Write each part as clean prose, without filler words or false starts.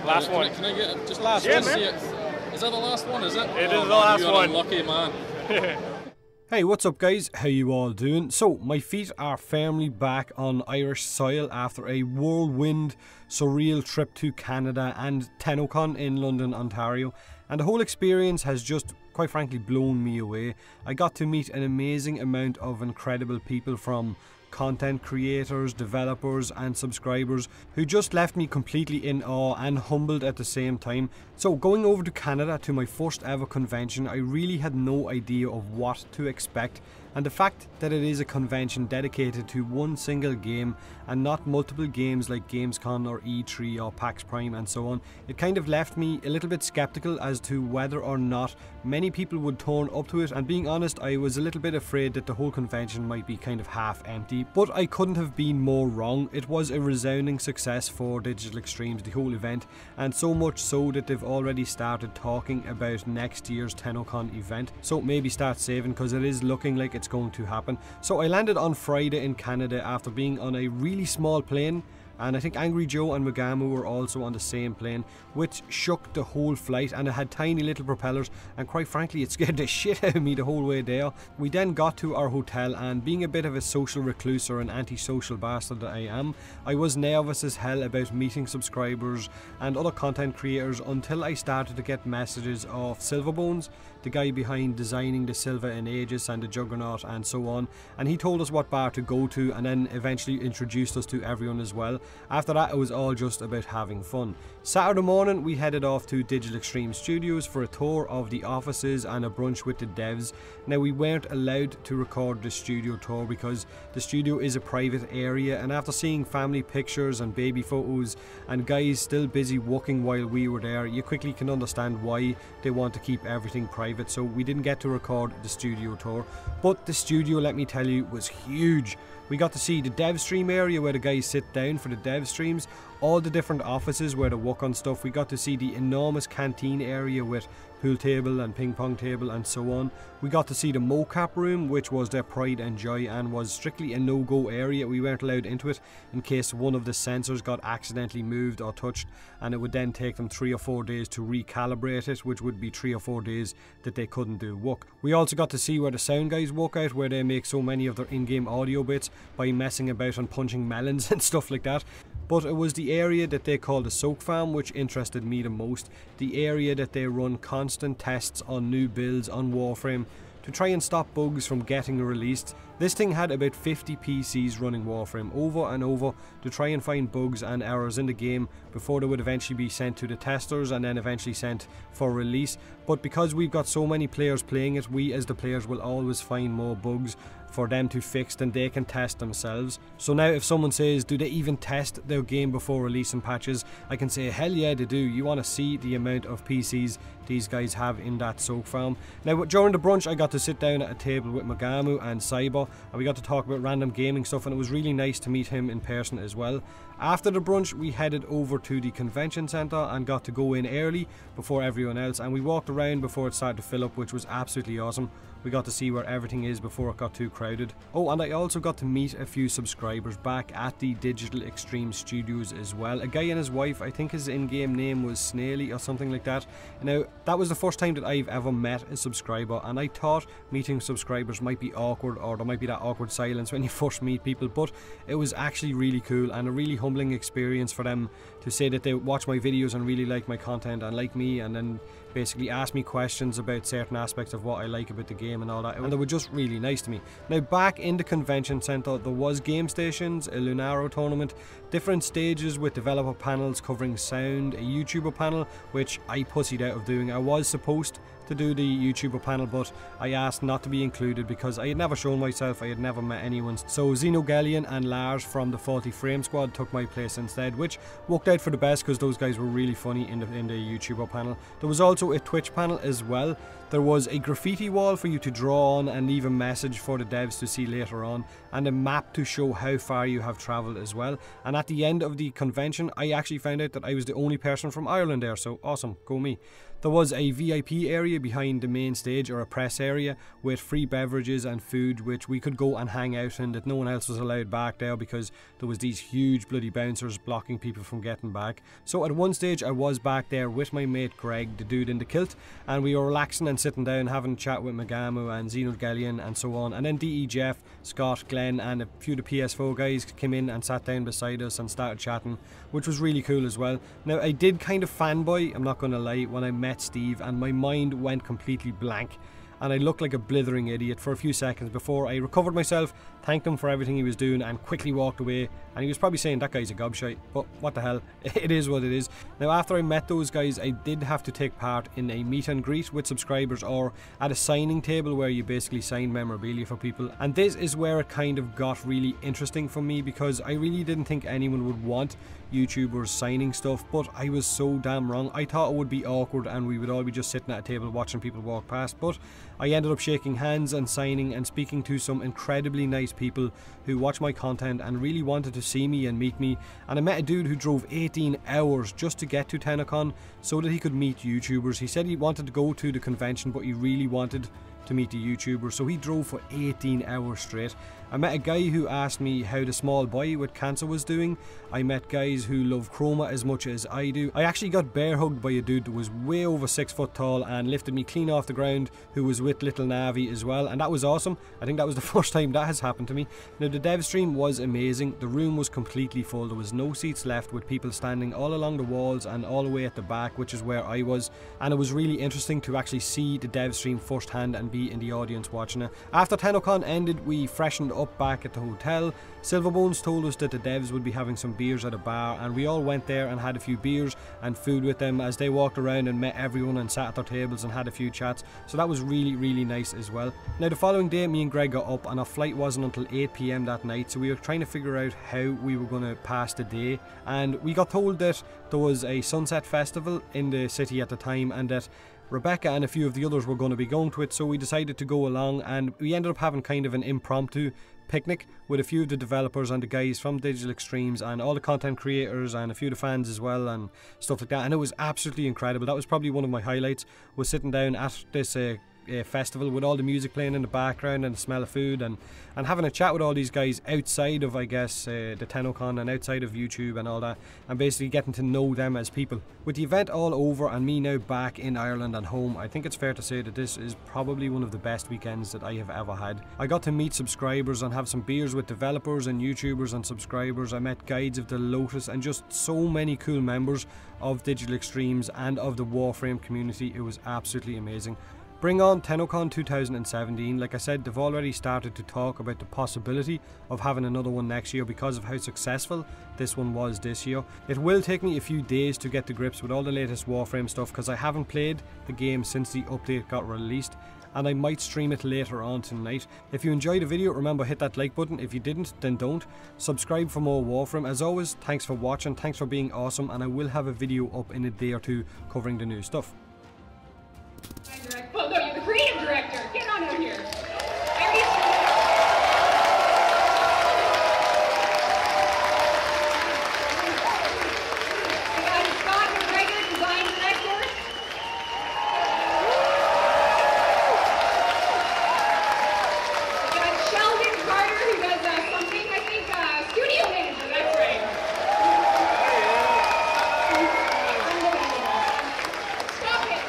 Last one. Can I get just last Yeah, one? man. Is that the last one, is it? It is the last you're one. Lucky man. Hey, what's up guys? How you all doing? So, my feet are firmly back on Irish soil after a whirlwind, surreal trip to Canada and Tennocon in London, Ontario. And the whole experience has just, quite frankly, blown me away. I got to meet an amazing amount of incredible people, from content creators, developers and subscribers, who just left me completely in awe and humbled at the same time. So going over to Canada to my first ever convention, I really had no idea of what to expect, and the fact that it is a convention dedicated to one single game and not multiple games like Gamescom or E3 or PAX Prime and so on, it kind of left me a little bit skeptical as to whether or not many people would turn up to it. And being honest, I was a little bit afraid that the whole convention might be kind of half empty, but I couldn't have been more wrong. It was a resounding success for Digital Extremes, the whole event, and so much so that they've already started talking about next year's Tennocon event, so maybe start saving because it is looking like it's going to happen. So I landed on Friday in Canada after being on a really small plane, and I think Angry Joe and Magamu were also on the same plane, which shook the whole flight, and it had tiny little propellers, and quite frankly it scared the shit out of me the whole way there. We then got to our hotel, and being a bit of a social recluse or an antisocial bastard that I am, I was nervous as hell about meeting subscribers and other content creators until I started to get messages of Silverbones, the guy behind designing the Silva in Aegis and the Juggernaut and so on, and he told us what bar to go to and then eventually introduced us to everyone as well. After that, it was all just about having fun. Saturday morning we headed off to Digital Extreme Studios for a tour of the offices and a brunch with the devs. Now, we weren't allowed to record the studio tour because the studio is a private area, and after seeing family pictures and baby photos and guys still busy working while we were there, you quickly can understand why they want to keep everything private. So we didn't get to record the studio tour, but the studio, let me tell you, was huge. We got to see the dev stream area where the guys sit down for the dev streams, all the different offices where they work on stuff. We got to see the enormous canteen area with pool table and ping pong table and so on. We got to see the mocap room, which was their pride and joy and was strictly a no-go area. We weren't allowed into it in case one of the sensors got accidentally moved or touched, and it would then take them 3 or 4 days to recalibrate it, which would be 3 or 4 days that they couldn't do work. We also got to see where the sound guys work out, where they make so many of their in-game audio bits by messing about and punching melons and stuff like that. But it was the area that they call the soak farm which interested me the most, the area that they run constant tests on new builds on Warframe to try and stop bugs from getting released. This thing had about 50 PCs running Warframe over and over to try and find bugs and errors in the game before they would eventually be sent to the testers and then eventually sent for release. But because we've got so many players playing it, we as the players will always find more bugs for them to fix than they can test themselves. So now if someone says, do they even test their game before releasing patches, I can say, hell yeah they do. You want to see the amount of PCs these guys have in that soak farm. Now during the brunch I got to sit down at a table with Magamu and Cyber, and we got to talk about random gaming stuff, and it was really nice to meet him in person as well. After the brunch we headed over to the convention centre and got to go in early before everyone else, and we walked around before it started to fill up, which was absolutely awesome. We got to see where everything is before it got too crowded. Oh, and I also got to meet a few subscribers back at the Digital Extreme Studios as well. A guy and his wife, I think his in-game name was Snaily or something like that. Now, that was the first time that I've ever met a subscriber, and I thought meeting subscribers might be awkward, or there might be that awkward silence when you first meet people, but it was actually really cool and a really humbling experience for them to say that they watch my videos and really like my content and like me, and then basically ask me questions about certain aspects of what I like about the game and all that, and they were just really nice to me. Now back in the convention centre there was game stations, a Lunaro tournament, different stages with developer panels covering sound, a YouTuber panel which I pussied out of doing. I was supposed to do the YouTuber panel, but I asked not to be included because I had never shown myself, I had never met anyone. So Xenogallion and Lars from the Faulty Frame Squad took my place instead, which worked out for the best because those guys were really funny in the YouTuber panel. There was also a Twitch panel as well. There was a graffiti wall for you to draw on and leave a message for the devs to see later on, and a map to show how far you have travelled as well. And at the end of the convention I actually found out that I was the only person from Ireland there, so awesome, go me. There was a VIP area behind the main stage, or a press area, with free beverages and food which we could go and hang out in, that no one else was allowed back there because there was these huge bloody bouncers blocking people from getting back. So at one stage I was back there with my mate Greg, the dude in the kilt, and we were relaxing and sitting down having a chat with Magamu and Xeno Galleon and so on, and then DE Jeff, Scott, Glenn and a few of the PS4 guys came in and sat down beside us and started chatting, which was really cool as well. Now I did kind of fanboy, I'm not gonna lie, when I met Steve, and my mind went completely blank and I looked like a blithering idiot for a few seconds before I recovered myself, thanked him for everything he was doing and quickly walked away. And he was probably saying that guy's a gobshite, but what the hell, it is what it is. Now after I met those guys, I did have to take part in a meet and greet with subscribers, or at a signing table where you basically sign memorabilia for people. And this is where it kind of got really interesting for me, because I really didn't think anyone would want YouTubers signing stuff, but I was so damn wrong. I thought it would be awkward and we would all be just sitting at a table watching people walk past, but I ended up shaking hands and signing and speaking to some incredibly nice people who watch my content and really wanted to see me and meet me. And I met a dude who drove 18 hours just to get to Tennocon so that he could meet YouTubers. He said he wanted to go to the convention, but he really wanted to meet the YouTubers, so he drove for 18 hours straight. I met a guy who asked me how the small boy with cancer was doing. I met guys who love Chroma as much as I do. I actually got bear hugged by a dude that was way over 6 foot tall and lifted me clean off the ground, who was with little Navi as well, and that was awesome. I think that was the first time that has happened to me. Now the dev stream was amazing. The room was completely full. There was no seats left, with people standing all along the walls and all the way at the back, which is where I was, and it was really interesting to actually see the dev stream firsthand and be in the audience watching it. After Tennocon ended, we freshened up back at the hotel. Silverbones told us that the devs would be having some beers at a bar, and we all went there and had a few beers and food with them as they walked around and met everyone and sat at their tables and had a few chats, so that was really nice as well. Now the following day me and Greg got up and our flight wasn't until 8 PM that night, so we were trying to figure out how we were going to pass the day, and we got told that there was a sunset festival in the city at the time and that Rebecca and a few of the others were going to be going to it, so we decided to go along, and we ended up having kind of an impromptu picnic with a few of the developers and the guys from Digital Extremes and all the content creators and a few of the fans as well and stuff like that, and it was absolutely incredible. That was probably one of my highlights, was sitting down at this festival with all the music playing in the background and the smell of food, and having a chat with all these guys outside of, I guess, the Tennocon and outside of YouTube and all that, and basically getting to know them as people. With the event all over and me now back in Ireland and home, I think it's fair to say that this is probably one of the best weekends that I have ever had. I got to meet subscribers and have some beers with developers and YouTubers and subscribers. I met guides of the Lotus and just so many cool members of Digital Extremes and of the Warframe community. It was absolutely amazing. Bring on Tennocon 2017. Like I said, they've already started to talk about the possibility of having another one next year because of how successful this one was this year. It will take me a few days to get to grips with all the latest Warframe stuff because I haven't played the game since the update got released, and I might stream it later on tonight. If you enjoyed the video, remember hit that like button. If you didn't, then don't. Subscribe for more Warframe. As always, thanks for watching, thanks for being awesome, and I will have a video up in a day or two covering the new stuff. Well, no, you're the creative director. Get on out here. We got Scott McGregor, design director. We got Sheldon Carter, who does something, I think, studio manager. That's right. Unbelievable. Stop it.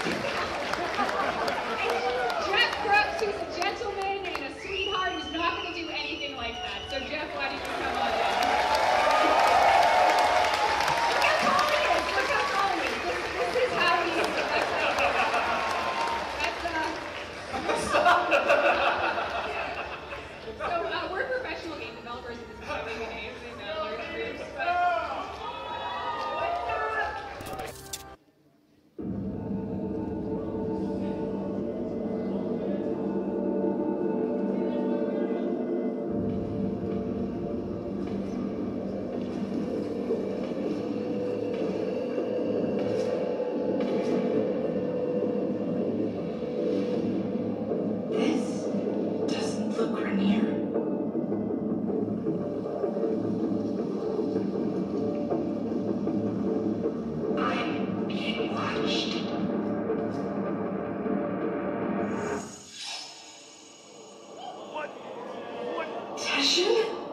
Action.